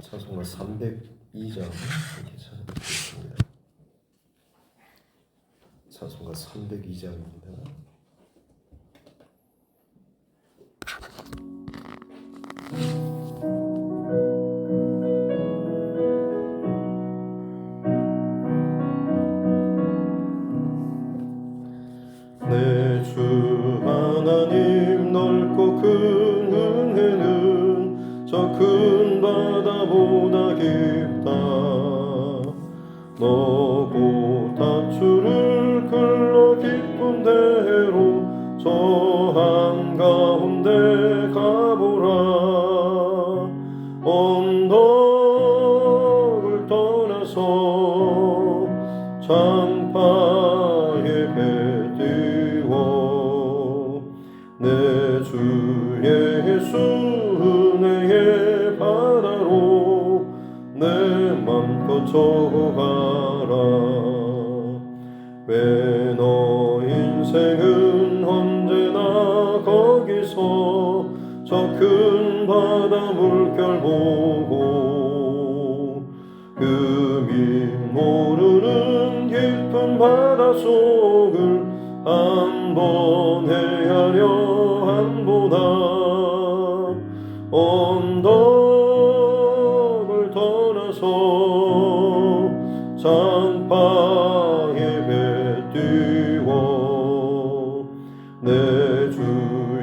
찬송가 302장 이렇게 찾아뵙겠습니다. 찬송가 302장입니다. 내 주 하나님 넓고 큰 은혜는 저 큰 바다보다 깊다. 너고 탑주를 끌러 깊은 대로 저 한가운데 가보라. 언덕을 떠나서 장파에 배 띄워 내 주 예수 은혜의 바다로 내 맘껏 저가라. 왜 너 인생은 언제나 거기서 저 큰 바다 물결 보고 금이 모르는 깊은 바다 속을 한번 헤아려 한보다. 언덕을 떠나서 장파에 배 띄워 내 주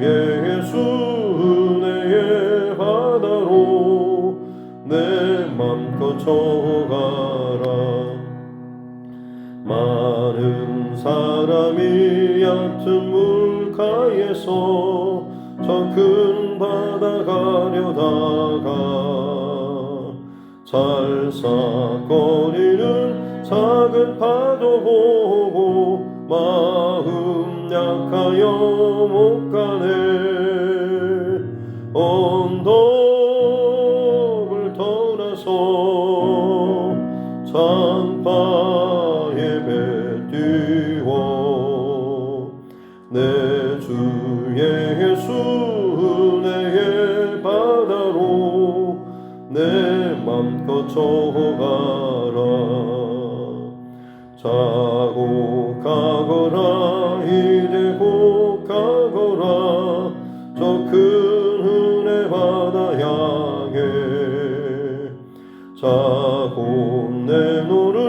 예수 은혜의 바다로 내 맘껏 저가라. 많은 사람이 얕은 물가에서 저 큰 바다 가려다가 살싹거리는 작은 파도 보고 마음 약하여 못 가네. 언덕을 떠나서 장파에 배 띄워 내 주 예수 은혜의 바다로 내 맘껏 저가라. 자고 가거라 이제 곧 가거라 저 큰 은혜 바다 향해. 자고 내 노를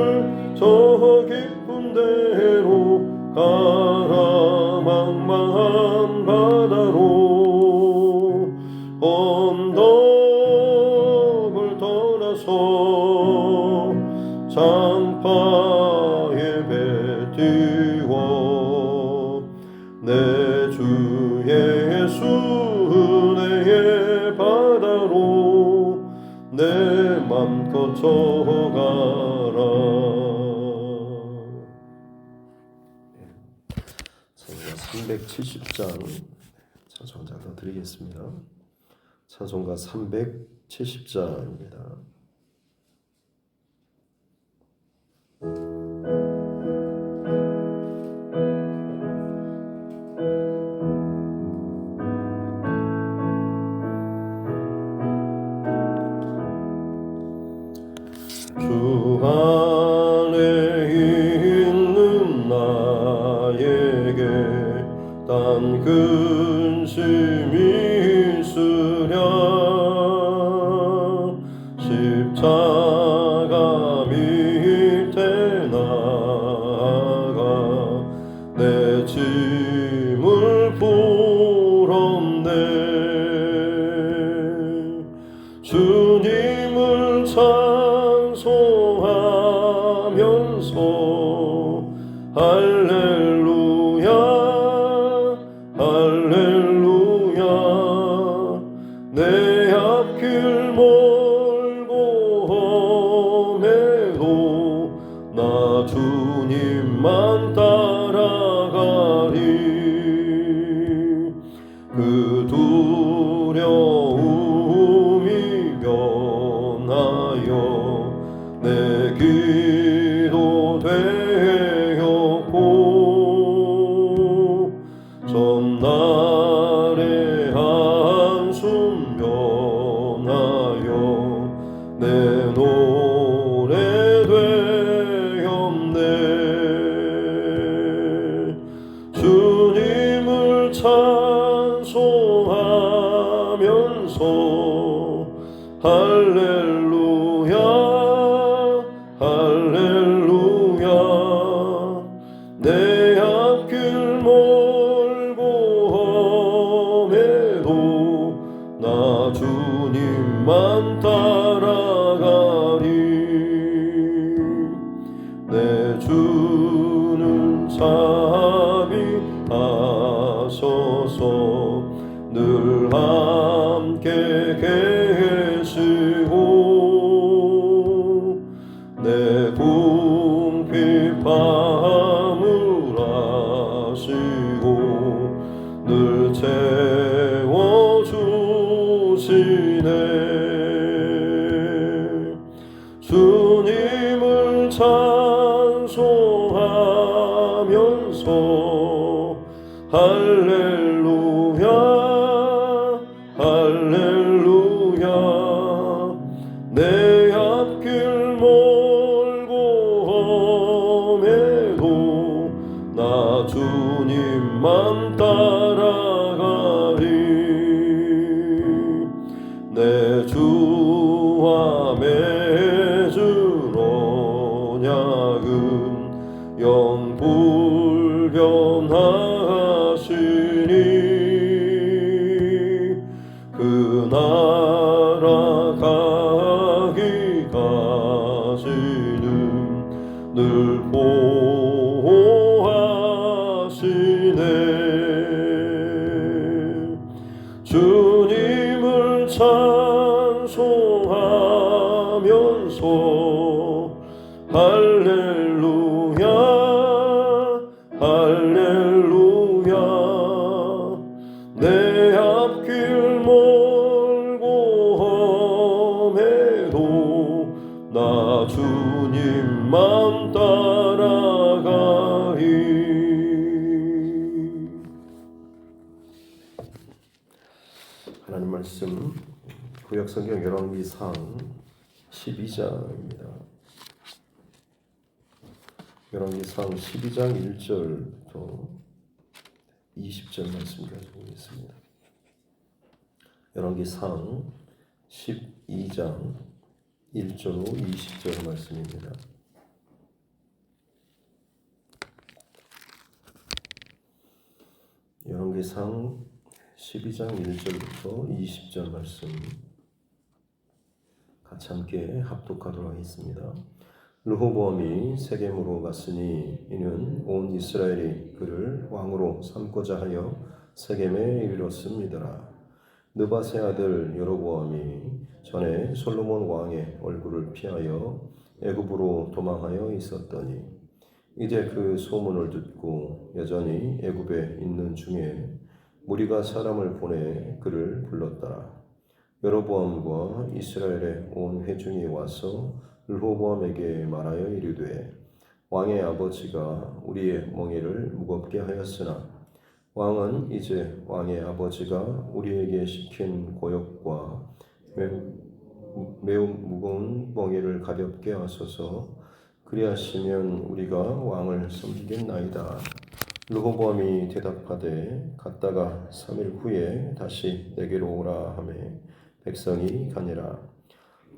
저 깊은 데로 가라. 망망한 바다로 언덕을 떠나서 장파에 배 띄워 내 주 예수 은혜의 바다로 내 맘껏 저가라. 찬송가 370장 찬송자 드리겠습니다. 찬송가 370장입니다. 주 안에 있는 나에게 딴 근심이 있으랴. 십자가 밑에 나가 내 짐을 풀었네. 주님을 찬송하면서 할렐루야 할렐루야. 내 앞길 멀고 험해도 나 주님만 따라가리. 그 두려움이 변하여 내 기도 되었고 전날의 한숨 변하여 내 찬송하면서 할렐루야 할렐루야 내 앞길 멀고 험해도 나 주님만 따라가리 내 주는 잠이 하소서 늘 함께 계시고 내 궁핍함을 아시고 늘 채워주시네 주님을 찬송하면서 할렐루야 할렐루야 내 앞길 멀고 험해도 나 주님만 따라가리 내 주와 맺은 언약은 영불변하시니 그 나라 가기까지는 늘 보호하시네 주님을 찬송하면서 할렐루야 할렐루야 내 앞길 멀고 험해도 나 주님만 따라가리 하나님 말씀 구약성경 열왕기상 12장입니다. 열왕기상 12장 1절부터 20절 말씀 가지고 있습니다. 열왕기상 12장 1절로 20절 말씀입니다. 열왕기상 12장 1절부터 20절 말씀 같이 함께 합독하도록 하겠습니다. 르호보암이 세겜으로 갔으니 이는 온 이스라엘이 그를 왕으로 삼고자 하여 세겜에 이르렀습니다. 느밧의 아들 여로보암이 전에 솔로몬 왕의 얼굴을 피하여 애굽으로 도망하여 있었더니 이제 그 소문을 듣고 여전히 애굽에 있는 중에 무리가 사람을 보내 그를 불렀더라. 여로보암과 이스라엘의 온 회중이 와서 르호보암에게 말하여 이르되 왕의 아버지가 우리의 멍에를 무겁게 하였으나 왕은 이제 왕의 아버지가 우리에게 시킨 고역과 매우 무거운 멍에를 가볍게 하소서. 그리하시면 우리가 왕을 섬기겠나이다. 르호보암이 대답하되 갔다가 3일 후에 다시 내게로 오라 하매 백성이 가니라.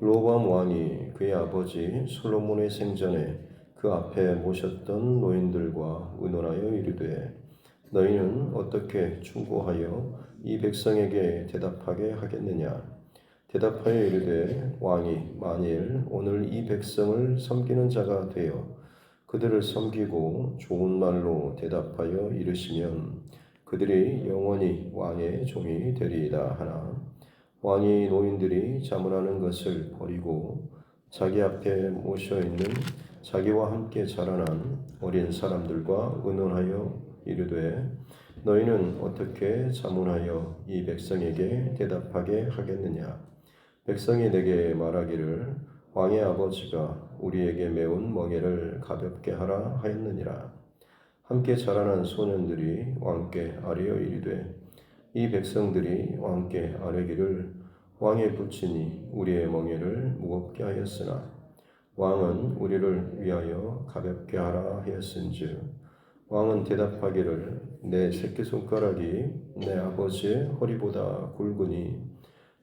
르호보암 왕이 그의 아버지 솔로몬의 생전에 그 앞에 모셨던 노인들과 의논하여 이르되 너희는 어떻게 충고하여 이 백성에게 대답하게 하겠느냐. 대답하여 이르되 왕이 만일 오늘 이 백성을 섬기는 자가 되어 그들을 섬기고 좋은 말로 대답하여 이르시면 그들이 영원히 왕의 종이 되리이다 하나 왕이 노인들이 자문하는 것을 버리고 자기 앞에 모셔있는 자기와 함께 자라난 어린 사람들과 의논하여 이르되 너희는 어떻게 자문하여 이 백성에게 대답하게 하겠느냐. 백성이 내게 말하기를 왕의 아버지가 우리에게 메운 멍에를 가볍게 하라 하였느니라. 함께 자라난 소년들이 왕께 아뢰어 이르되 이 백성들이 왕께 아뢰기를 왕의 부친이 우리의 멍에를 무겁게 하였으나 왕은 우리를 위하여 가볍게 하라 하였은즉 왕은 대답하기를 내 새끼손가락이 내 아버지의 허리보다 굵으니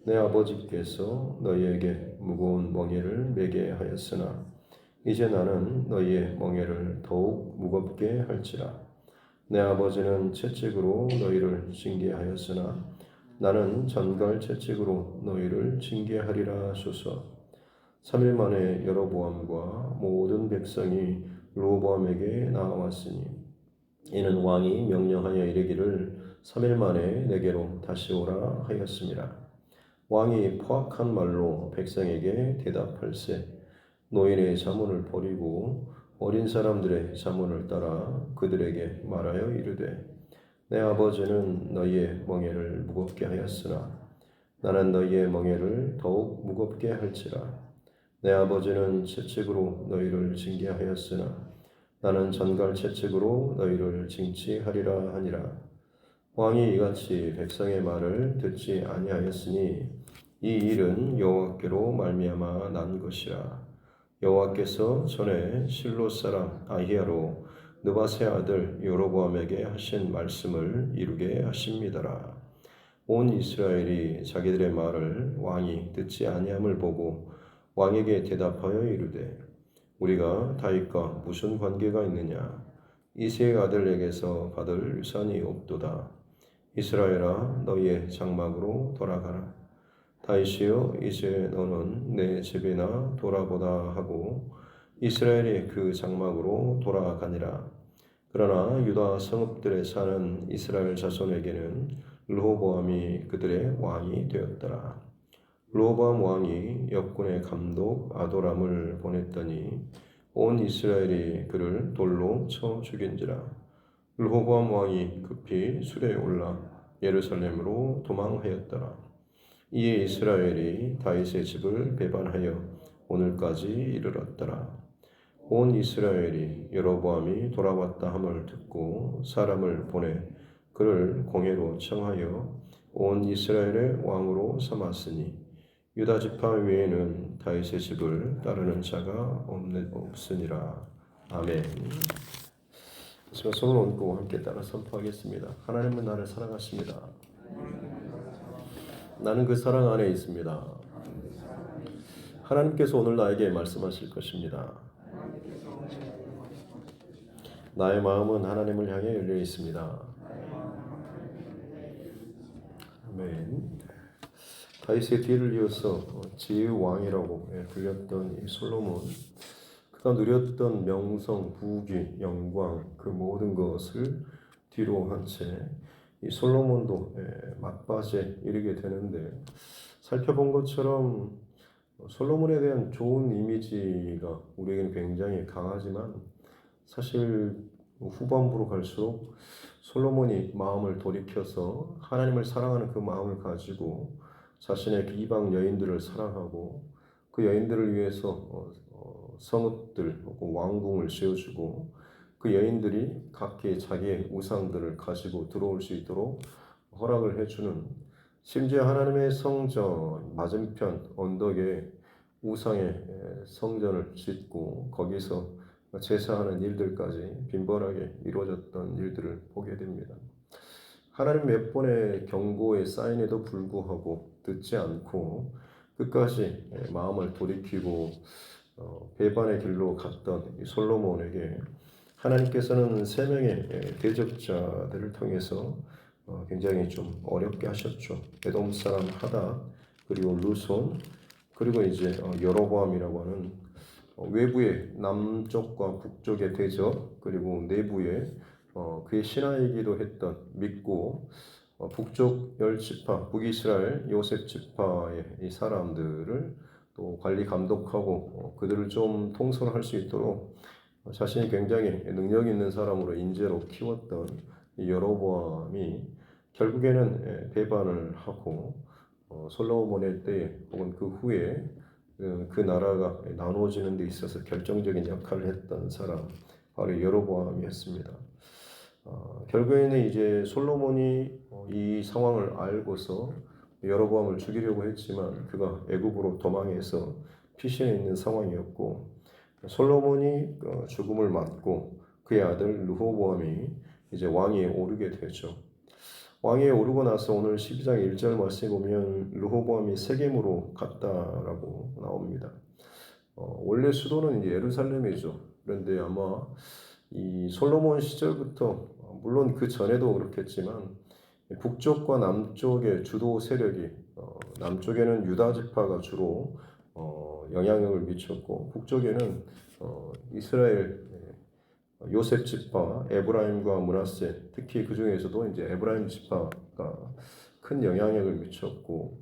내 아버지께서 너희에게 무거운 멍에를 매게 하였으나 이제 나는 너희의 멍에를 더욱 무겁게 할지라. 내 아버지는 채찍으로 너희를 징계하였으나 나는 전갈 채찍으로 너희를 징계하리라 하소서. 3일 만에 여로보암과 모든 백성이 르호보암에게 나아왔으니 이는 왕이 명령하여 이르기를 3일 만에 내게로 다시 오라 하였습니다. 왕이 포악한 말로 백성에게 대답할세 노인의 자문을 버리고 어린 사람들의 자문을 따라 그들에게 말하여 이르되 내 아버지는 너희의 멍에를 무겁게 하였으나 나는 너희의 멍에를 더욱 무겁게 할지라. 내 아버지는 채찍으로 너희를 징계하였으나 나는 전갈 채찍으로 너희를 징치하리라 하니라. 왕이 이같이 백성의 말을 듣지 아니하였으니 이 일은 여호와께로 말미암아 난 것이라. 여호와께서 전에 실로 사람 아히야로 느밧의 아들 여로보암에게 하신 말씀을 이루게 하십니다라. 온 이스라엘이 자기들의 말을 왕이 듣지 아니함을 보고 왕에게 대답하여 이르되 우리가 다윗과 무슨 관계가 있느냐? 이새의 아들에게서 받을 유산이 없도다. 이스라엘아 너희의 장막으로 돌아가라. 다윗이여 이제 너는 내 집이나 돌아보다 하고 이스라엘이 그 장막으로 돌아가니라. 그러나 유다 성읍들에 사는 이스라엘 자손에게는 르호보암이 그들의 왕이 되었더라. 르호보암 왕이 역군의 감독 아도람을 보냈더니 온 이스라엘이 그를 돌로 쳐 죽인지라. 르호보암 왕이 급히 수레에 올라 예루살렘으로 도망하였더라. 이에 이스라엘이 다윗의 집을 배반하여 오늘까지 이르렀더라. 온 이스라엘이 여로보암이 돌아왔다 함을 듣고 사람을 보내 그를 공회로 청하여 온 이스라엘의 왕으로 삼았으니 유다 지파 외에는 다윗의 집을 따르는 자가 없으니라. 아멘. 손을 얹고 함께 따라 선포하겠습니다. 하나님은 나를 사랑하십니다. 나는 그 사랑 안에 있습니다. 하나님께서 오늘 나에게 말씀하실 것입니다. 나의 마음은 하나님을 향해 열려 있습니다. 아멘. 다윗의 뒤를 이어서 지혜의 왕이라고 불렸던 이 솔로몬, 그가 누렸던 명성, 부귀, 영광 그 모든 것을 뒤로 한 채 이 솔로몬도 막바지에 이르게 되는데, 살펴본 것처럼 솔로몬에 대한 좋은 이미지가 우리에게는 굉장히 강하지만 사실 후반부로 갈수록 솔로몬이 마음을 돌이켜서 하나님을 사랑하는 그 마음을 가지고 자신의 이방 여인들을 사랑하고 그 여인들을 위해서 성읍들 혹은 왕궁을 세워주고 그 여인들이 각기 자기의 우상들을 가지고 들어올 수 있도록 허락을 해주는, 심지어 하나님의 성전 맞은편 언덕에 우상의 성전을 짓고 거기서 제사하는 일들까지 빈번하게 이루어졌던 일들을 보게 됩니다. 하나님 몇 번의 경고의 사인에도 불구하고 듣지 않고 끝까지 마음을 돌이키고 배반의 길로 갔던 이 솔로몬에게 하나님께서는 세 명의 대적자들을 통해서 굉장히 좀 어렵게 하셨죠. 에돔 사람 하닷, 그리고 르손, 그리고 이제 여로보암이라고 하는 외부의 남쪽과 북쪽의 대적, 그리고 내부의 그의 신하이기도 했던 믿고 북쪽 10지파, 북이스라엘 요셉 지파의 이 사람들을 또 관리 감독하고 그들을 좀 통솔할 수 있도록 자신이 굉장히 능력 있는 사람으로 인재로 키웠던 여로보암이 결국에는 배반을 하고 솔로몬의 때 혹은 그 후에 그 나라가 나누어지는 데 있어서 결정적인 역할을 했던 사람, 바로 여로보암이었습니다. 결국에는 이제 솔로몬이 이 상황을 알고서 여로보암을 죽이려고 했지만 그가 애굽으로 도망해서 피신해 있는 상황이었고, 솔로몬이 죽음을 맞고 그의 아들 르호보암이 이제 왕위에 오르게 되죠. 왕위에 오르고 나서 오늘 12장 1절 말씀에 보면 르호보암이 세겜으로 갔다라고 나옵니다. 원래 수도는 이제 예루살렘이죠. 그런데 아마 이 솔로몬 시절부터 물론 그 전에도 그렇겠지만 북쪽과 남쪽의 주도 세력이 남쪽에는 유다 지파가 주로 영향력을 미쳤고 북쪽에는 이스라엘 요셉 지파, 에브라임과 므낫세, 특히 그 중에서도 이제 에브라임 지파가 큰 영향력을 미쳤고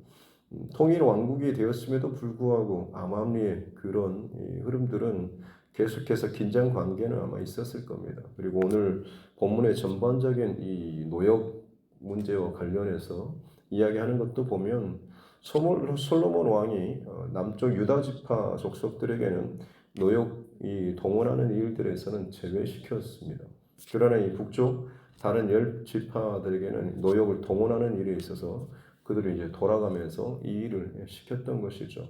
통일 왕국이 되었음에도 불구하고 암암리의 그런 흐름들은 계속해서 긴장 관계는 아마 있었을 겁니다. 그리고 오늘 본문의 전반적인 이 노역 문제와 관련해서 이야기하는 것도 보면 솔로몬 왕이 남쪽 유다 지파 족속들에게는 노역이 동원하는 일들에서는 제외시켰습니다. 그러나 이 북쪽 다른 10지파들에게는 노역을 동원하는 일에 있어서 그들이 이제 돌아가면서 이 일을 시켰던 것이죠.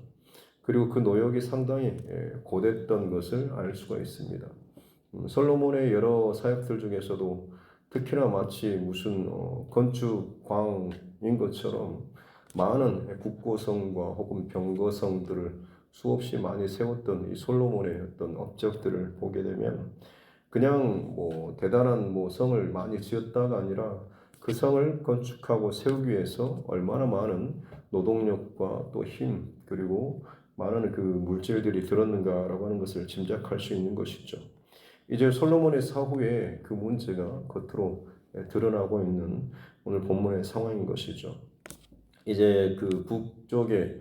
그리고 그 노역이 상당히 고됐던 것을 알 수가 있습니다. 솔로몬의 여러 사역들 중에서도 특히나 마치 무슨 건축광인 것처럼 많은 국고성과 혹은 병거성들을 수없이 많이 세웠던 이 솔로몬의 어떤 업적들을 보게 되면 그냥 뭐 대단한 뭐 성을 많이 지었다가 아니라 그 성을 건축하고 세우기 위해서 얼마나 많은 노동력과 또 힘 그리고 많은 그 물질들이 들었는가라고 하는 것을 짐작할 수 있는 것이죠. 이제 솔로몬의 사후에 그 문제가 겉으로 드러나고 있는 오늘 본문의 상황인 것이죠. 이제 그 북쪽의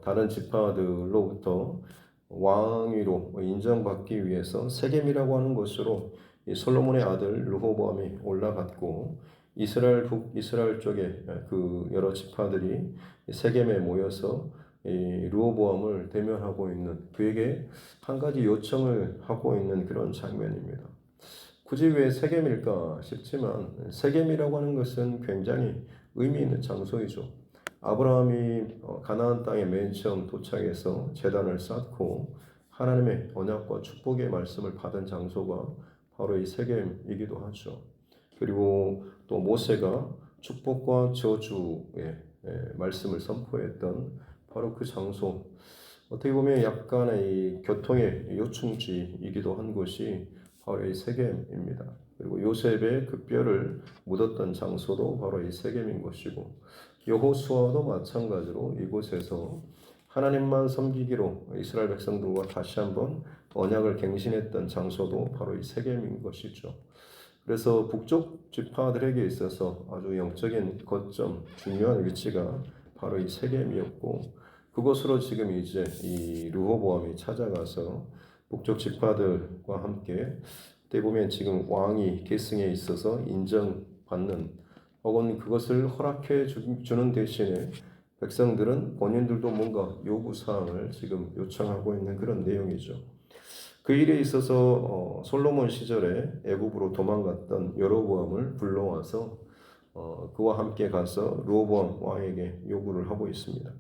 다른 지파들로부터 왕위로 인정받기 위해서 세겜이라고 하는 곳으로 이 솔로몬의 아들 르호보암이 올라갔고 북이스라엘 쪽에 그 여러 지파들이 세겜에 모여서 이 르호보암을 대면하고 있는 그에게 한 가지 요청을 하고 있는 그런 장면입니다. 굳이 왜 세겜일까 싶지만 세겜이라고 하는 것은 굉장히 의미 있는 장소이죠. 아브라함이 가나안 땅에 맨 처음 도착해서 제단을 쌓고 하나님의 언약과 축복의 말씀을 받은 장소가 바로 이 세겜이기도 하죠. 그리고 또 모세가 축복과 저주의 말씀을 선포했던 바로 그 장소. 어떻게 보면 약간의 이 교통의 요충지이기도 한 곳이 바로 이 세겜입니다. 그리고 요셉의 그 뼈를 묻었던 장소도 바로 이 세겜인 것이고 여호수아도 마찬가지로 이곳에서 하나님만 섬기기로 이스라엘 백성들과 다시 한번 언약을 갱신했던 장소도 바로 이 세겜인 것이죠. 그래서 북쪽 지파들에게 있어서 아주 영적인 거점, 중요한 위치가 바로 이 세겜이었고 그곳으로 지금 이제 이 르호보암이 찾아가서 북쪽 지파들과 함께 어떻게 보면 지금 왕이 계승에 있어서 인정받는 혹은 그것을 허락해 주는 대신에 백성들은 본인들도 뭔가 요구사항을 지금 요청하고 있는 그런 내용이죠. 그 일에 있어서 솔로몬 시절에 애굽으로 도망갔던 여로보암을 불러와서 그와 함께 가서 르호보암 왕에게 요구를 하고 있습니다.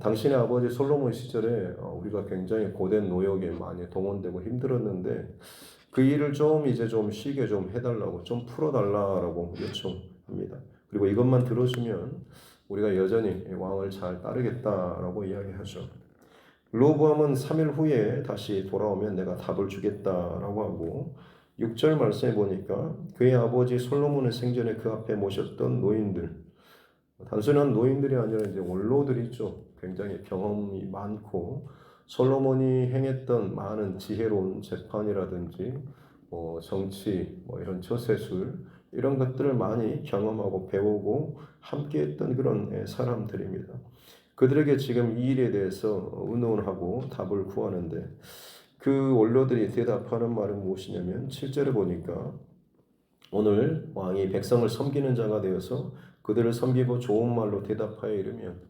당신의 아버지 솔로몬 시절에 우리가 굉장히 고된 노역에 많이 동원되고 힘들었는데 그 일을 이제 좀 쉬게 좀 해달라고 좀 풀어달라고 요청합니다. 그리고 이것만 들어주면 우리가 여전히 왕을 잘 따르겠다라고 이야기하죠. 르호보암은 3일 후에 다시 돌아오면 내가 답을 주겠다라고 하고 6절 말씀에 보니까 그의 아버지 솔로몬의 생전에 그 앞에 모셨던 노인들 단순한 노인들이 아니라 이제 원로들이 있죠. 굉장히 경험이 많고 솔로몬이 행했던 많은 지혜로운 재판이라든지 정치 이런 처세술 이런 것들을 많이 경험하고 배우고 함께했던 그런 사람들입니다. 그들에게 지금 이 일에 대해서 의논하고 답을 구하는데 그 원로들이 대답하는 말은 무엇이냐면 7절에 보니까 오늘 왕이 백성을 섬기는 자가 되어서 그들을 섬기고 좋은 말로 대답하여 이르면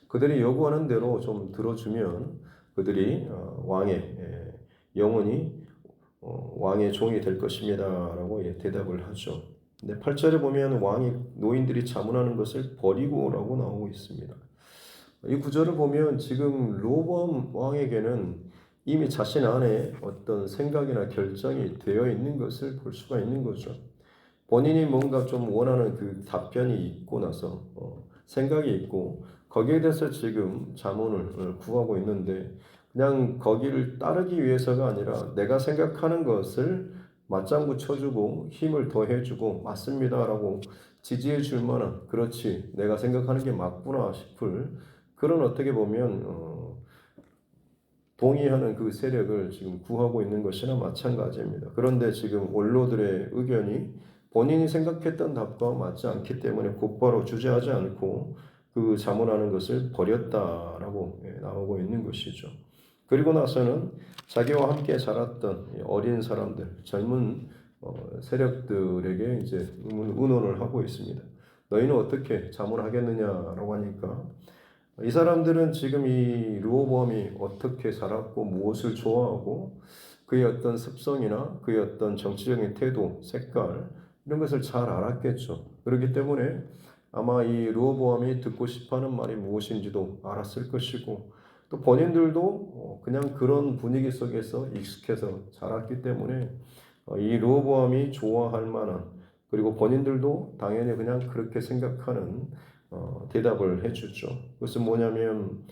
그들이 요구하는 대로 좀 들어주면 그들이 왕의 영원히 왕의 종이 될 것입니다 라고 대답을 하죠. 근데 8절에 보면 왕이 노인들이 자문하는 것을 버리고 라고 나오고 있습니다. 이 구절을 보면 지금 르호보암 왕에게는 이미 자신 안에 어떤 생각이나 결정이 되어 있는 것을 볼 수가 있는 거죠. 본인이 뭔가 좀 원하는 그 답변이 있고 나서 생각이 있고 거기에 대해서 지금 자문을 구하고 있는데 그냥 거기를 따르기 위해서가 아니라 내가 생각하는 것을 맞장구 쳐주고 힘을 더해주고 맞습니다라고 지지해 줄 만한 그렇지 내가 생각하는 게 맞구나 싶을 그런 어떻게 보면 동의하는 그 세력을 지금 구하고 있는 것이나 마찬가지입니다. 그런데 지금 원로들의 의견이 본인이 생각했던 답과 맞지 않기 때문에 곧바로 주저하지 않고 그 자문하는 것을 버렸다라고 나오고 있는 것이죠. 그리고 나서는 자기와 함께 자랐던 어린 사람들, 젊은 세력들에게 이제 의논을 하고 있습니다. 너희는 어떻게 자문하겠느냐라고 하니까 이 사람들은 지금 이 르호보암이 어떻게 자랐고 무엇을 좋아하고 그의 어떤 습성이나 그의 어떤 정치적인 태도, 색깔 이런 것을 잘 알았겠죠. 그렇기 때문에 아마 이 르호보암이 듣고 싶어하는 말이 무엇인지도 알았을 것이고 또 본인들도 그냥 그런 분위기 속에서 익숙해서 자랐기 때문에 이 르호보암이 좋아할 만한 그리고 본인들도 당연히 그냥 그렇게 생각하는 대답을 해주죠. 그것은 뭐냐면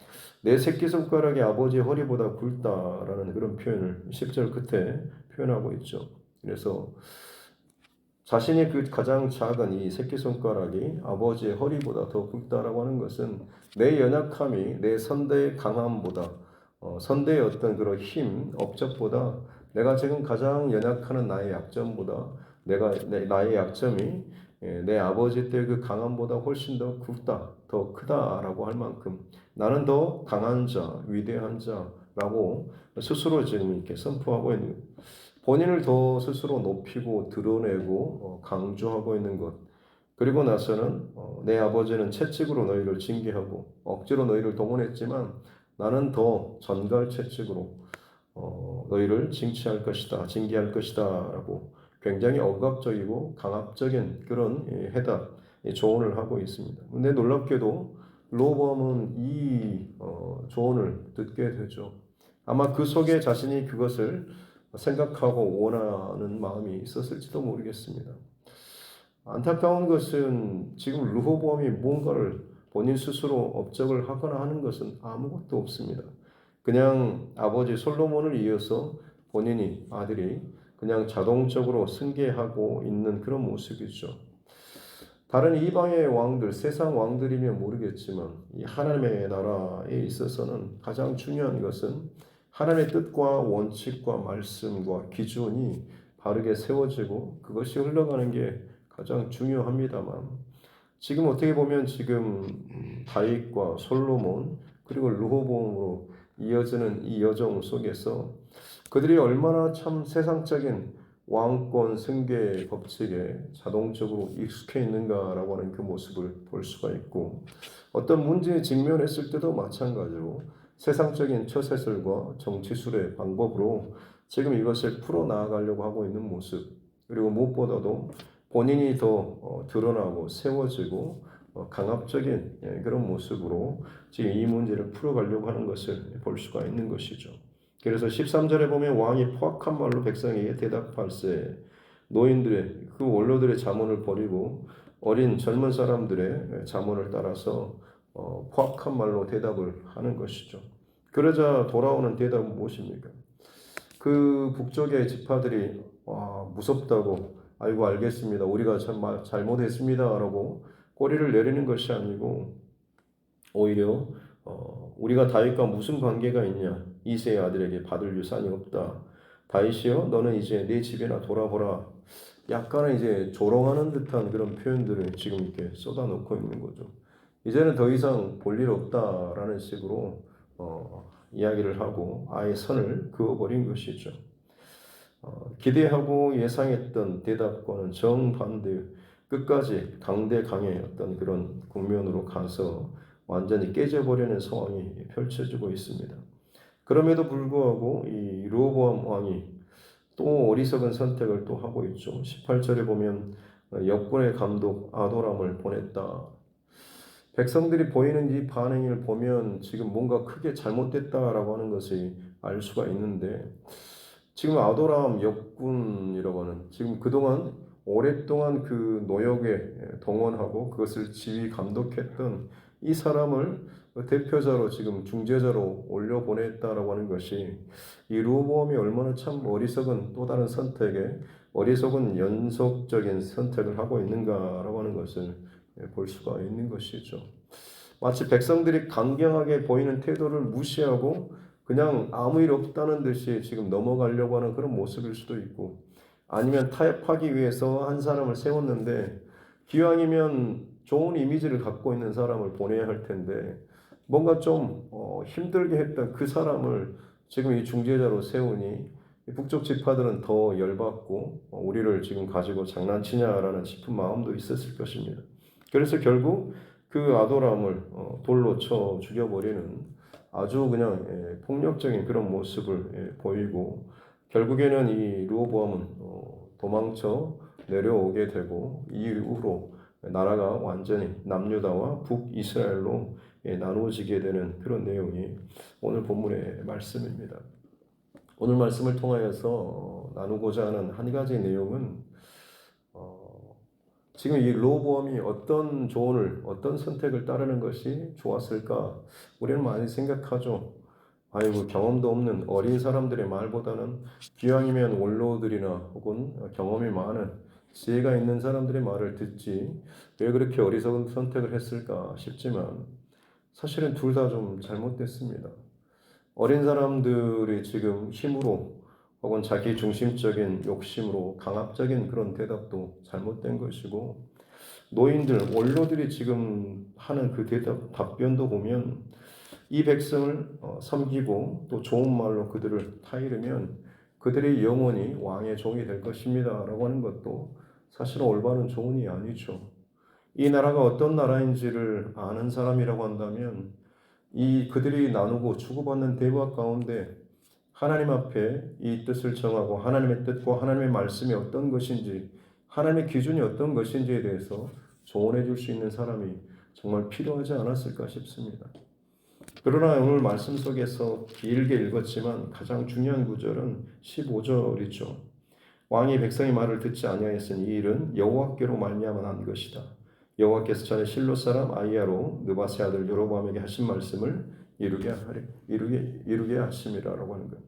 내 새끼손가락이 아버지의 허리보다 굵다라는 그런 표현을 10절 끝에 표현하고 있죠. 그래서 자신이 그 가장 작은 이 새끼손가락이 아버지의 허리보다 더 굵다라고 하는 것은 내 연약함이 내 선대의 강함보다 선대의 어떤 그런 힘, 업적보다 내가 지금 가장 연약하는 나의 약점보다 나의 약점이 내 아버지 때 그 강함보다 훨씬 더 굵다, 더 크다라고 할 만큼 나는 더 강한 자, 위대한 자라고 스스로 지금 이렇게 선포하고 있는 본인을 더 스스로 높이고 드러내고 강조하고 있는 것. 그리고 나서는 내 아버지는 채찍으로 너희를 징계하고 억지로 너희를 동원했지만 나는 더 전갈 채찍으로 너희를 징치할 것이다, 징계할 것이다라고 굉장히 억압적이고 강압적인 그런 해답, 조언을 하고 있습니다. 근데 놀랍게도 로보암은 이 조언을 듣게 되죠. 아마 그 속에 자신이 그것을 생각하고 원하는 마음이 있었을지도 모르겠습니다. 안타까운 것은 지금 르호보암이 무언가를 본인 스스로 업적을 하거나 하는 것은 아무것도 없습니다. 그냥 아버지 솔로몬을 이어서 본인이 아들이 그냥 자동적으로 승계하고 있는 그런 모습이죠. 다른 이방의 왕들, 세상 왕들이면 모르겠지만 이 하나님의 나라에 있어서는 가장 중요한 것은 하나님의 뜻과 원칙과 말씀과 기준이 바르게 세워지고 그것이 흘러가는 게 가장 중요합니다만 지금 어떻게 보면 지금 다윗과 솔로몬 그리고 르호보암으로 이어지는 이 여정 속에서 그들이 얼마나 참 세상적인 왕권 승계 법칙에 자동적으로 익숙해 있는가라고 하는 그 모습을 볼 수가 있고 어떤 문제에 직면했을 때도 마찬가지로 세상적인 처세술과 정치술의 방법으로 지금 이것을 풀어나가려고 하고 있는 모습 그리고 무엇보다도 본인이 더 드러나고 세워지고 강압적인 그런 모습으로 지금 이 문제를 풀어가려고 하는 것을 볼 수가 있는 것이죠. 그래서 13절에 보면 왕이 포악한 말로 백성에게 대답할세 노인들의 그 원로들의 자문을 버리고 어린 젊은 사람들의 자문을 따라서 포악한 말로 대답을 하는 것이죠. 그러자 돌아오는 대답은 무엇입니까? 그 북쪽의 지파들이 무섭다고 아이고 알겠습니다. 우리가 참 잘못했습니다라고 꼬리를 내리는 것이 아니고 오히려 우리가 다윗과 무슨 관계가 있냐? 이새의 아들에게 받을 유산이 없다. 다윗이여, 너는 이제 네 집에나 돌아보라. 약간은 이제 조롱하는 듯한 그런 표현들을 지금 이렇게 쏟아놓고 있는 거죠. 이제는 더 이상 볼 일 없다라는 식으로 이야기를 하고 아예 선을 그어버린 것이죠. 기대하고 예상했던 대답과는 정반대 끝까지 강대강의 어떤 그런 국면으로 가서 완전히 깨져버리는 상황이 펼쳐지고 있습니다. 그럼에도 불구하고 이 르호보암 왕이 또 어리석은 선택을 또 하고 있죠. 18절에 보면 역군의 감독 아도람을 보냈다. 백성들이 보이는 이 반응을 보면 지금 뭔가 크게 잘못됐다라고 하는 것을 알 수가 있는데 지금 아도람 역군이라고 하는 지금 그동안 오랫동안 그 노역에 동원하고 그것을 지휘 감독했던 이 사람을 대표자로 지금 중재자로 올려보냈다라고 하는 것이 이 르호보암이 얼마나 참 어리석은 또 다른 선택에 어리석은 연속적인 선택을 하고 있는가라고 하는 것을 볼 수가 있는 것이죠. 마치 백성들이 강경하게 보이는 태도를 무시하고 그냥 아무 일 없다는 듯이 지금 넘어가려고 하는 그런 모습일 수도 있고, 아니면 타협하기 위해서 한 사람을 세웠는데 기왕이면 좋은 이미지를 갖고 있는 사람을 보내야 할 텐데 뭔가 좀 힘들게 했던 그 사람을 지금 이 중재자로 세우니 북쪽 지파들은 더 열받고 우리를 지금 가지고 장난치냐라는 싶은 마음도 있었을 것입니다. 그래서 결국 그 아도람을 돌로 쳐 죽여버리는 아주 그냥 폭력적인 그런 모습을 보이고, 결국에는 이 르호보암은 도망쳐 내려오게 되고 이후로 나라가 완전히 남유다와 북이스라엘로 나누어지게 되는 그런 내용이 오늘 본문의 말씀입니다. 오늘 말씀을 통하여서 나누고자 하는 한 가지 내용은 지금 이 르호보암이 어떤 조언을, 어떤 선택을 따르는 것이 좋았을까? 우리는 많이 생각하죠. 아이고, 경험도 없는 어린 사람들의 말보다는 기왕이면 원로들이나 혹은 경험이 많은 지혜가 있는 사람들의 말을 듣지 왜 그렇게 어리석은 선택을 했을까 싶지만 사실은 둘 다 좀 잘못됐습니다. 어린 사람들이 지금 힘으로 혹은 자기 중심적인 욕심으로 강압적인 그런 대답도 잘못된 것이고, 노인들, 원로들이 지금 하는 그 답변도 보면 이 백성을 섬기고 또 좋은 말로 그들을 타이르면 그들의 영혼이 왕의 종이 될 것입니다 라고 하는 것도 사실 올바른 조언이 아니죠. 이 나라가 어떤 나라인지를 아는 사람이라고 한다면 이 그들이 나누고 주고받는 대화 가운데 하나님 앞에 이 뜻을 정하고 하나님의 뜻과 하나님의 말씀이 어떤 것인지, 하나님의 기준이 어떤 것인지에 대해서 조언해 줄 수 있는 사람이 정말 필요하지 않았을까 싶습니다. 그러나 오늘 말씀 속에서 길게 읽었지만 가장 중요한 구절은 15절이죠. 왕이 백성의 말을 듣지 아니하였으니 이 일은 여호와께로 말미암아 난 것이다. 여호와께서 전에 실로 사람 아이야로 느바세 아들 여로보암에게 하신 말씀을 이루게 하심이라라고 하는 것.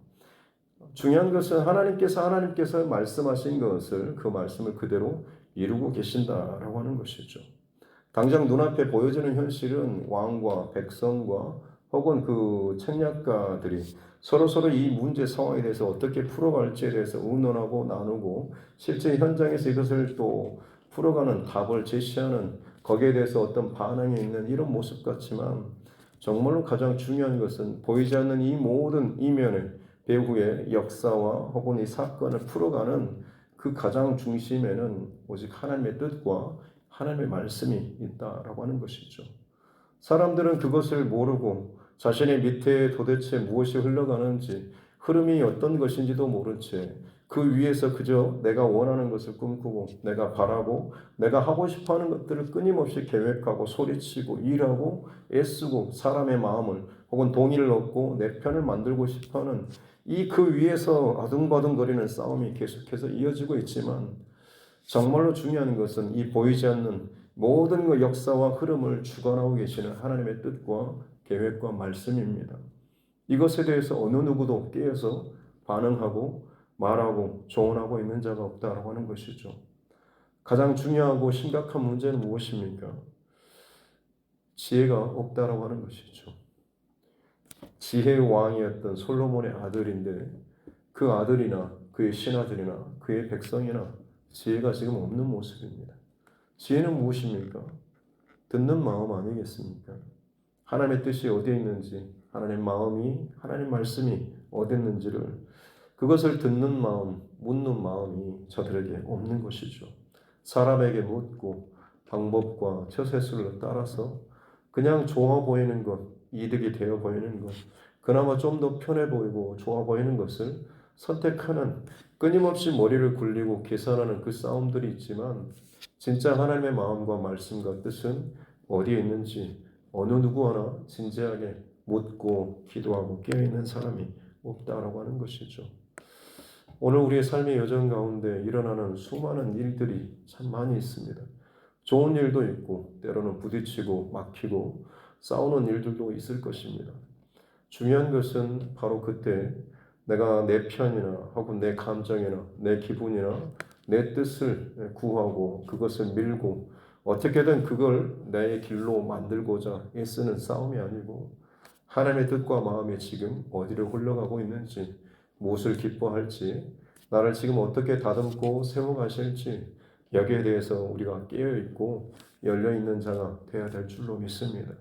중요한 것은 하나님께서 말씀하신 것을 그 말씀을 그대로 이루고 계신다라고 하는 것이죠. 당장 눈앞에 보여지는 현실은 왕과 백성과 혹은 그 책략가들이 서로 이 문제 상황에 대해서 어떻게 풀어갈지에 대해서 의논하고 나누고 실제 현장에서 이것을 또 풀어가는 답을 제시하는, 거기에 대해서 어떤 반응이 있는 이런 모습 같지만 정말로 가장 중요한 것은 보이지 않는 이 모든 이면의 배후의 역사와 혹은 이 사건을 풀어가는 그 가장 중심에는 오직 하나님의 뜻과 하나님의 말씀이 있다라고 하는 것이죠. 사람들은 그것을 모르고 자신의 밑에 도대체 무엇이 흘러가는지, 흐름이 어떤 것인지도 모른 채 그 위에서 그저 내가 원하는 것을 꿈꾸고 내가 바라고 내가 하고 싶어하는 것들을 끊임없이 계획하고 소리치고 일하고 애쓰고 사람의 마음을 혹은 동의를 얻고 내 편을 만들고 싶어하는 이 그 위에서 아둥바둥거리는 싸움이 계속해서 이어지고 있지만, 정말로 중요한 것은 이 보이지 않는 모든 그 역사와 흐름을 주관하고 계시는 하나님의 뜻과 계획과 말씀입니다. 이것에 대해서 어느 누구도 깨어서 반응하고 말하고 조언하고 있는 자가 없다라고 하는 것이죠. 가장 중요하고 심각한 문제는 무엇입니까? 지혜가 없다라고 하는 것이죠. 지혜의 왕이었던 솔로몬의 아들인데 그 아들이나 그의 신하들이나 그의 백성이나 지혜가 지금 없는 모습입니다. 지혜는 무엇입니까? 듣는 마음 아니겠습니까? 하나님의 뜻이 어디에 있는지, 하나님의 마음이, 하나님 말씀이 어디 있는지를 그것을 듣는 마음, 묻는 마음이 저들에게 없는 것이죠. 사람에게 묻고 방법과 처세술을 따라서 그냥 좋아 보이는 것, 이득이 되어 보이는 것, 그나마 좀 더 편해 보이고 좋아 보이는 것을 선택하는, 끊임없이 머리를 굴리고 계산하는 그 싸움들이 있지만 진짜 하나님의 마음과 말씀과 뜻은 어디에 있는지 어느 누구 하나 진지하게 묻고 기도하고 깨어있는 사람이 없다라고 하는 것이죠. 오늘 우리의 삶의 여정 가운데 일어나는 수많은 일들이 참 많이 있습니다. 좋은 일도 있고 때로는 부딪히고 막히고 싸우는 일들도 있을 것입니다. 중요한 것은 바로 그때 내가 내 편이나 혹은 내 감정이나 내 기분이나 내 뜻을 구하고 그것을 밀고 어떻게든 그걸 내 길로 만들고자 애쓰는 싸움이 아니고 하나님의 뜻과 마음이 지금 어디로 흘러가고 있는지, 무엇을 기뻐할지, 나를 지금 어떻게 다듬고 세워가실지 여기에 대해서 우리가 깨어있고 열려있는 자가 되어야 될 줄로 믿습니다.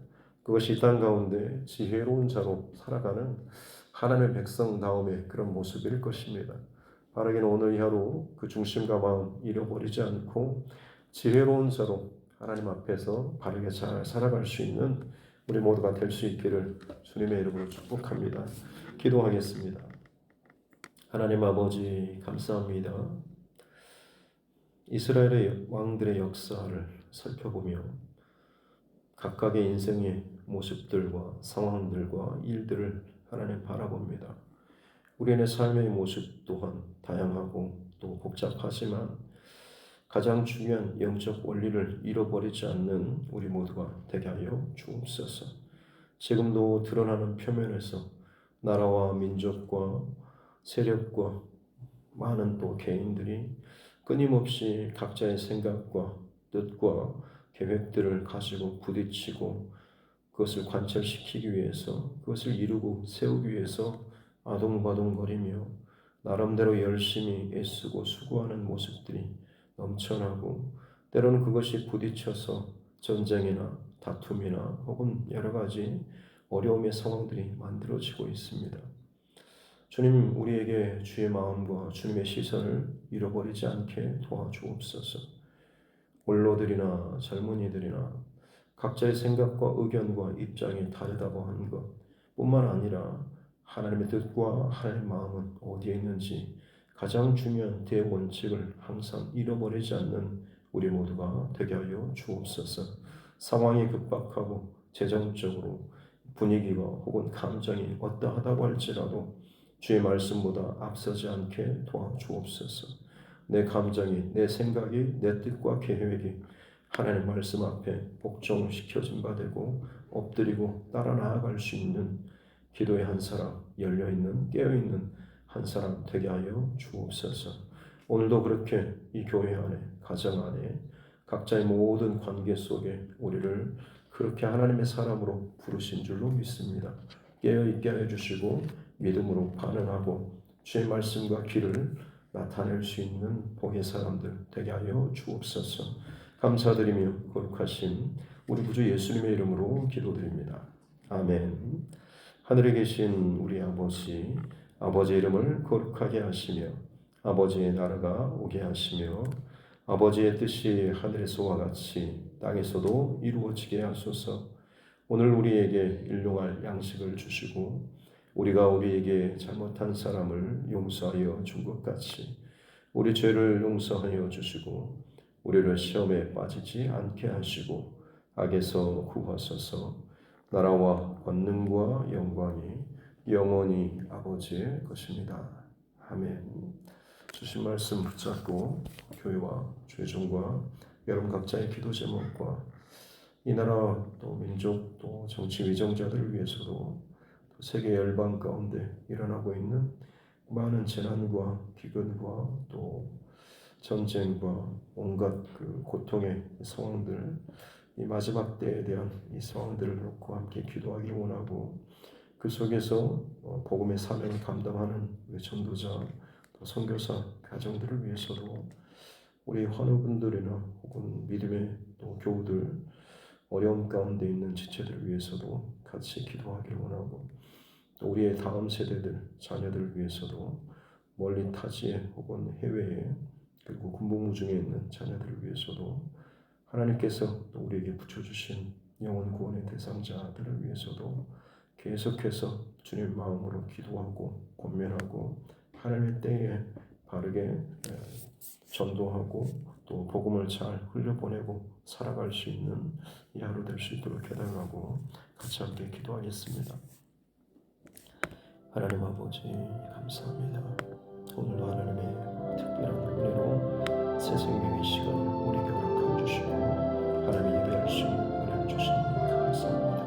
그것이 이 땅 가운데 지혜로운 자로 살아가는 하나님의 백성다움의 그런 모습일 것입니다. 바라기는 오늘 이 하루 그 중심과 마음 잃어버리지 않고 지혜로운 자로 하나님 앞에서 바르게 잘 살아갈 수 있는 우리 모두가 될 수 있기를 주님의 이름으로 축복합니다. 기도하겠습니다. 하나님 아버지 감사합니다. 이스라엘의 왕들의 역사를 살펴보며 각각의 인생의 모습들과 상황들과 일들을 하나님 바라봅니다. 우리의 삶의 모습 또한 다양하고 또 복잡하지만 가장 중요한 영적 원리를 잃어버리지 않는 우리 모두가 되게 하여 주옵소서. 지금도 드러나는 표면에서 나라와 민족과 세력과 많은 또 개인들이 끊임없이 각자의 생각과 뜻과 계획들을 가지고 부딪히고 그것을 관철시키기 위해서 그것을 이루고 세우기 위해서 아동바동거리며 나름대로 열심히 애쓰고 수고하는 모습들이 넘쳐나고 때로는 그것이 부딪혀서 전쟁이나 다툼이나 혹은 여러 가지 어려움의 상황들이 만들어지고 있습니다. 주님, 우리에게 주의 마음과 주님의 시선을 잃어버리지 않게 도와주옵소서. 원로들이나 젊은이들이나 각자의 생각과 의견과 입장이 다르다고 하는 것 뿐만 아니라 하나님의 뜻과 하나님의 마음은 어디에 있는지 가장 중요한 대원칙을 항상 잃어버리지 않는 우리 모두가 되게 하여 주옵소서. 상황이 급박하고 재정적으로 분위기가 혹은 감정이 어떠하다고 할지라도 주의 말씀보다 앞서지 않게 도와주옵소서. 내 감정이, 내 생각이, 내 뜻과 계획이 하나님 말씀 앞에 복종시켜진 바 되고 엎드리고 따라 나아갈 수 있는 기도의 한 사람, 열려있는 깨어있는 한 사람 되게 하여 주옵소서. 오늘도 그렇게 이 교회 안에, 가정 안에 각자의 모든 관계 속에 우리를 그렇게 하나님의 사람으로 부르신 줄로 믿습니다. 깨어있게 해주시고 믿음으로 반응하고 주의 말씀과 길을 나타낼 수 있는 복의 사람들 되게 하여 주옵소서. 감사드리며 거룩하신 우리 구주 예수님의 이름으로 기도드립니다. 아멘. 하늘에 계신 우리 아버지, 아버지의 이름을 거룩하게 하시며 아버지의 나라가 오게 하시며 아버지의 뜻이 하늘에서와 같이 땅에서도 이루어지게 하소서. 오늘 우리에게 일용할 양식을 주시고 우리가 우리에게 잘못한 사람을 용서하여 준 것 같이 우리 죄를 용서하여 주시고 우리를 시험에 빠지지 않게 하시고 악에서 구하소서. 나라와 권능과 영광이 영원히 아버지의 것입니다. 아멘. 주신 말씀 붙잡고 교회와 죄종과 여러분 각자의 기도 제목과 이 나라 또 민족 또 정치 위정자들을 위해서도 또 세계 열방 가운데 일어나고 있는 많은 재난과 기근과 또 전쟁과 온갖 그 고통의 상황들, 이 마지막 때에 대한 이 상황들을 놓고 함께 기도하기를 원하고 그 속에서 복음의 사명을 감당하는 우리 전도자, 또 선교사 가정들을 위해서도 우리 환우분들이나 혹은 믿음의 또 교우들 어려움 가운데 있는 지체들을 위해서도 같이 기도하기를 원하고 또 우리의 다음 세대들, 자녀들을 위해서도 멀리 타지에 혹은 해외에 그리고 군복무 중에 있는 자녀들을 위해서도 하나님께서 또 우리에게 붙여주신 영혼 구원의 대상자들을 위해서도 계속해서 주님 마음으로 기도하고 권면하고 하나님의 때에 바르게 전도하고 또 복음을 잘 흘려보내고 살아갈 수 있는 이 하루 될 수 있도록 기도하고 같이 함께 기도하겠습니다. 하나님 아버지 감사합니다. 오늘도 하나님의 특별한 은혜로 새 생명의 시간을 우리에게 허락하여 주시고 하나님의 예배할 수 있는 은혜를 주시니 감사합니다.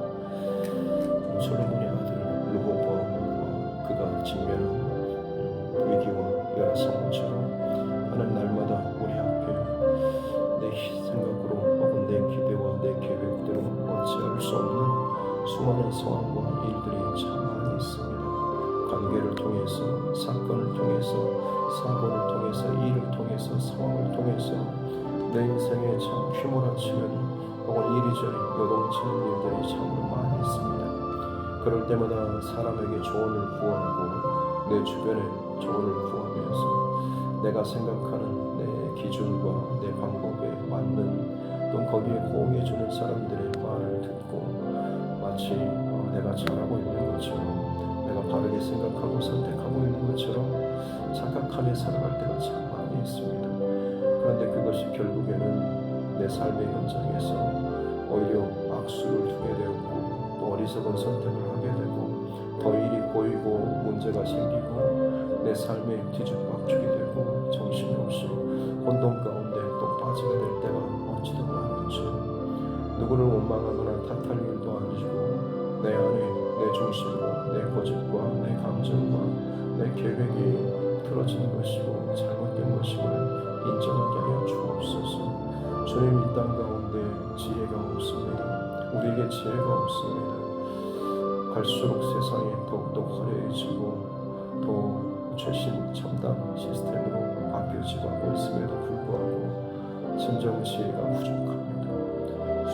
솔로몬의 아들 르호보암과 그가 직면한 위기와 여러 상황처럼 하나님 날마다 우리 앞에 내 생각으로 혹은 내 기대와 내 계획대로 어찌할 수 없는 수많은 상황과 일들이 참 많이 있습니다. 관계를 통해서, 사건을 통해서, 사고를 통해서, 일을 통해서, 상황을 통해서 내 인생에 참 휘몰아치는 혹은 이리저리 요동치는 일들이 참 많이 있습니다. 그럴 때마다 사람에게 조언을 구하고 내 주변에 조언을 구하면서 내가 생각하는 내 기준과 내 방법에 맞는 또 거기에 호응해주는 사람들의 말을 듣고 마치 내가 잘하고 있는 것처럼 내가 바르게 생각하고 선택하고 있는 것처럼 착각하며 살아갈 때가 참 많이 있습니다. 그런데 그것이 결국에는 내 삶의 현장에서 오히려 악수를 두게 되었고 또 어리석은 선택을 하게 되고 더 일이 고이고 문제가 생기고 내 삶에 뒤죽박죽이 되고 정신없이 혼돈 가운데 또 빠지게 될 때가 어찌도 많은지 누구를 원망하거나 탓할 일도 아니고 내 안에 내 중심과 내 고집과 내 감정과 내 계획이 틀어진 것이고 잘못된 것임을 인정하게 하여 주옵소서. 주님 이 땅 가운데 지혜가 없습니다. 우리에게 지혜가 없습니다. 갈수록 세상이 더욱더 화려해지고 더 최신 첨단 시스템으로 바뀌어지고 하고 있음에도 불구하고 진정 지혜가 부족합니다.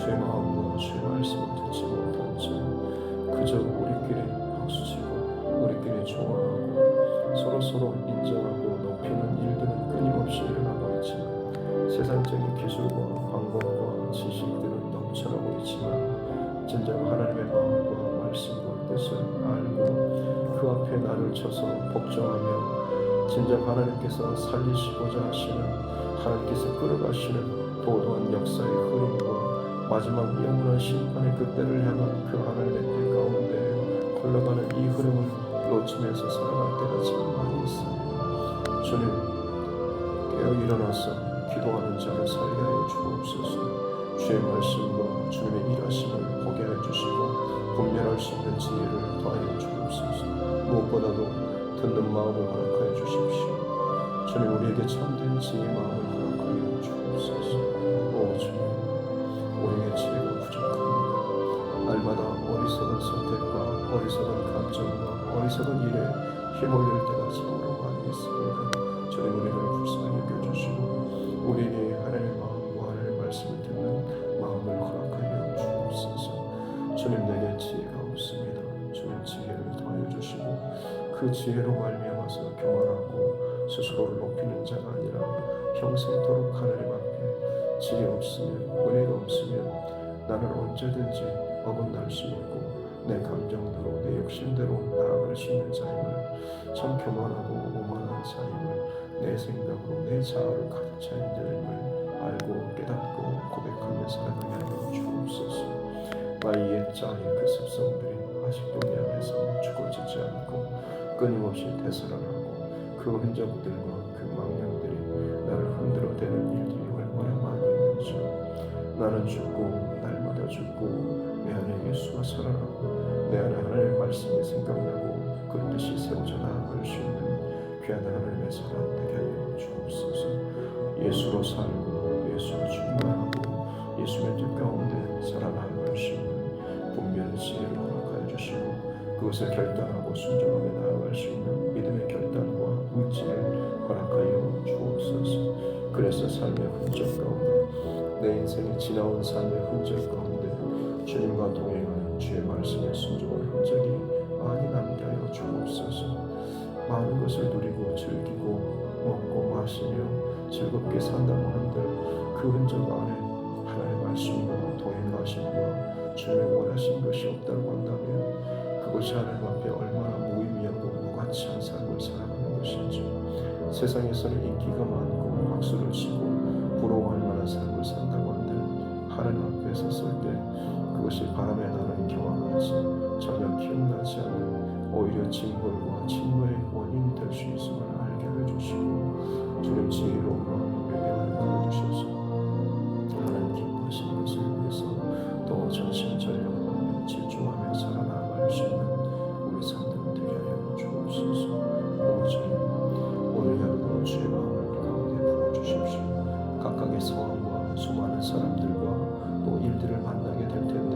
주의 마음과 주의 말씀을 듣지 못한 채 그저 우리끼리 박수치고 우리끼리 좋아하고 서로 인정하고 높이는 일들은 끊임없이 일어나고 있지만 세상적인 기술과 방법과 지식들은 넘쳐나고 있지만 진정 하나님의 마음과 말씀과 뜻을 알고 그 앞에 나를 쳐서 복종하며 진정 하나님께서 살리시고자 하시는 하나님께서 끌어가시는 도도한 역사의 흐름과 마지막 영원한 심판의 그때를 향한 그 하나님의 뜻 가운데 흘러가는 이 흐름을 놓치면서 살아갈 때가 참 많이 있습니다. 주님 깨어 일어나서 기도하는 자를 살게 하여 주옵소서. 주의 말씀과 주님의 일하심을 보게 해주시고 분별할 수 있는 지혜를 더하여 주옵소서. 무엇보다도 듣는 마음을 허락하여 주십시오. 주님 우리에게 참된 지혜의 마음을 허락하여 주옵소서. 오 주님 우리에게 지혜가 부족합니다. 날마다 어리석은 선택과 어리석은 감정과 어리석은 일에 휘몰릴 때가 참으로 많이 있습니다. 주님 우리를 불쌍히 여겨주시고 우리에게 하나님의 마음과 하나님의 말씀을 듣는 마음을 허락하여 주옵소서. 주님 내게 지혜가 없습니다. 주님 지혜를 더하여 주시고 그 지혜로 말미암아서 교만하고 스스로를 높이는 자가 아니라 평생토록 하나님 앞에 지혜 없으면 은혜가 없으면 나는 언제든지 어긋날 수 있고 내 감정대로 내 욕심대로 나아갈 수 있는 자임을 참 교만하고 오만한 자임을 내 생각으로 내 자아를 가득 차인 자임을 알고 깨닫고 고백하며 살아가게 하여 주옵소서. 나의 옛자의 그 습성들이 아직도 내 안에서 죽어지지 않고 끊임없이 되살아나고 그 흔적들과 그 망령들이 나를 흔들어대는 일들이 얼마나 많이 있는지 나는 죽고 날마다 죽고 내 안에 예수가 살아나고 내 안에 하나님의 말씀이 생각나고 그 뜻이 세워져 나아갈 수 있는 귀한 하나님의 사랑 되게 하여 주옵소서. 예수로 살고 예수로 충만하고 예수의 뜻 가운데 살아나갈 수 있는 분별의 지혜를 허락하여 주시고 그것을 결단하고 순종하며 나아갈 수 있는 믿음의 결단과 의지를 허락하여 주옵소서. 그래서 삶의 흔적 가운데 내 인생의 지나온 삶의 흔적 가운데 주님과 동행하는 주의 말씀에 순종한 흔적이 많이 남게 하여 주옵소서. 많은 것을 누리고 즐기고 먹고 마시며 즐겁게 산다고 한들 그 흔적 안에 하나님의 말씀과 동행하심과 주님의 원하신 것이 없다고 한다면 그것이 하나님 앞에 얼마나 무의미하고 무가치한 삶을 살아가는 것인지 세상에서는 인기가 많고 박수를 치고 부러워할 만한 삶을 산다고 한들 하나님 앞에 섰을 때 그것이 바람에 나는 겨와 같이 전혀 기억나지 않는 오히려 징벌과 진노의 원인이 될 수 있음을 알게 하여 주시고 주님 지혜로 마음을 배경하여 주셔서 하나님 기뻐하시는 것을 위해서 또 전심전력으로 집중하며 살아나갈 수 있는 우리 삶들 되게 하여 주옵소서. 주님 오늘 하루도 주의 마음을 가운데 부어주십시오. 각각의 상황과 수많은 사람들과 또 일들을 만나게 될 텐데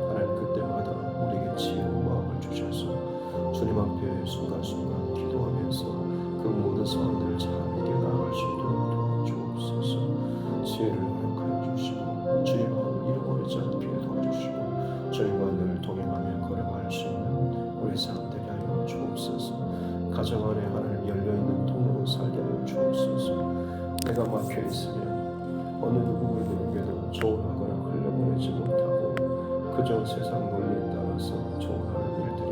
하나님 그때마다 우리에게 지혜로운 마음을 주셔서 주님 앞에 순간순간 기도하면서 그 모든 상황들을 잘 이겨나갈 수 있도록 도와주옵소서. 지혜를 허락하여 주시고 주의 마음을 잃어버리지 않게 도와주시고 주님과 늘 동행하며 걸어갈 수 있는 우리 삶 되게 하여 주옵소서. 가정 안에 하나님 열려있는 통로로 살게 하여 주옵소서. 내가 막혀있으면 어느 누구에게도 조언하거나 흘려보내지 못하고 그저 세상 논리에 따라서 조언하는 일들이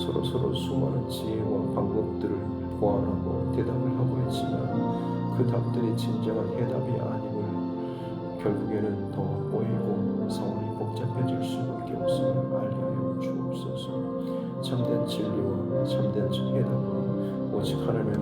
서로 수많은 지혜와 방법들을 보완하고 대답을 하고 있지만 그 답들이 진정한 해답이 아님을 결국에는 더 꼬이고 상황이 복잡해질 수밖에 없음을 알게 하여 주옵소서. 참된 진리와 참된 해답은 오직 하나님의